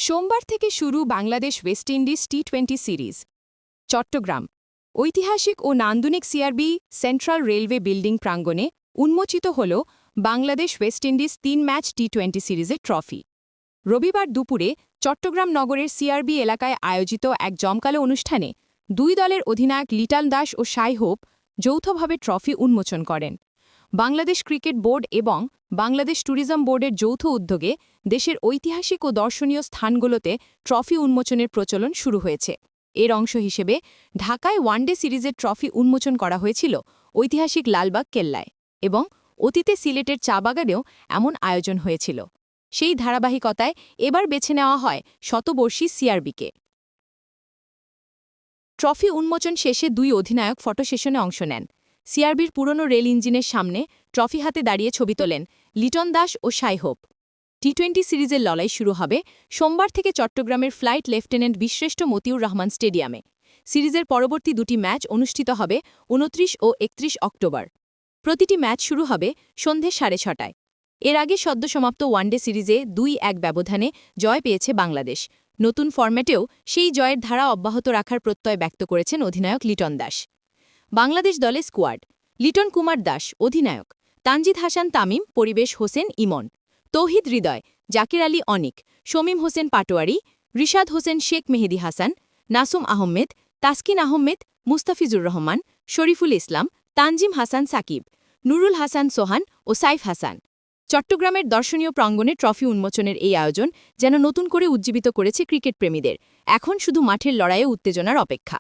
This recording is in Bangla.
সোমবার থেকে শুরু বাংলাদেশ ওয়েস্ট ইন্ডিজ টি-20 সিরিজ। চট্টগ্রাম ঐতিহাসিক ও নান্দনিক সিআরবি সেন্ট্রাল রেলওয়ে বিল্ডিং প্রাঙ্গণে উন্মোচিত হল বাংলাদেশ ওয়েস্ট ইন্ডিজ 3 ম্যাচ টি-20 সিরিজের ট্রফি। রবিবার দুপুরে চট্টগ্রাম নগরের সিআরবি এলাকায় আয়োজিত এক জমকালো অনুষ্ঠানে দুই দলের অধিনায়ক লিটন দাস ও সাই হোপ যৌথভাবে ট্রফি উন্মোচন করেন। বাংলাদেশ ক্রিকেট বোর্ড এবং বাংলাদেশ ট্যুরিজম বোর্ডের যৌথ উদ্যোগে দেশের ঐতিহাসিক ও দর্শনীয় স্থানগুলোতে ট্রফি উন্মোচনের প্রচলন শুরু হয়েছে। এর অংশ হিসেবে ঢাকায় ওয়ানডে সিরিজের ট্রফি উন্মোচন করা হয়েছিল ঐতিহাসিক লালবাগ কেল্লায়, এবং অতীতে সিলেটের চা বাগানেও এমন আয়োজন হয়েছিল। সেই ধারাবাহিকতায় এবার বেছে নেওয়া হয় শতবর্ষী সিআরবিকে। ট্রফি উন্মোচন শেষে দুই অধিনায়ক ফটো সেশনে অংশ নেন। সিআরবির পুরনো রেল ইঞ্জিনের সামনে ট্রফি হাতে দাঁড়িয়ে ছবি তোলেন লিটন দাস ও সাই হোপ। টি-20 সিরিজের লড়াই শুরু হবে সোমবার থেকে চট্টগ্রামের ফ্লাইট লেফটেন্যান্ট বীরশ্রেষ্ঠ মতিউর রহমান স্টেডিয়ামে। সিরিজের পরবর্তী দুটি ম্যাচ অনুষ্ঠিত হবে 29 ও 31 অক্টোবর। প্রতিটি ম্যাচ শুরু হবে সন্ধে 6:30টায়। এর আগে সদ্য সমাপ্ত ওয়ানডে সিরিজে 2-1 ব্যবধানে জয় পেয়েছে বাংলাদেশ। নতুন ফরম্যাটেও সেই জয়ের ধারা অব্যাহত রাখার প্রত্যয় ব্যক্ত করেছেন অধিনায়ক লিটন দাস। বাংলাদেশ দলে স্কোয়াড: লিটন কুমার দাস অধিনায়ক, তানজিদ হাসান তামিম, পরিবেশ হোসেন ইমন, তৌহিদ হৃদয়, জাকির আলী অনিক, শমীম হোসেন পাটোয়ারি, রিশাদ হোসেন শেখ মেহেদি হাসান, নাসুম আহমেদ, তাসকিন আহমেদ, মুস্তাফিজুর রহমান, শরীফুল ইসলাম, তানজিম হাসান সাকিব, নুরুল হাসান সোহান ও সাইফ হাসান। চট্টগ্রামের দর্শনীয় প্রাঙ্গণে ট্রফি উন্মোচনের এই আয়োজন যেন নতুন করে উজ্জীবিত করেছে ক্রিকেট প্রেমীদের। এখন শুধু মাঠের লড়াইয়ে উত্তেজনার অপেক্ষা।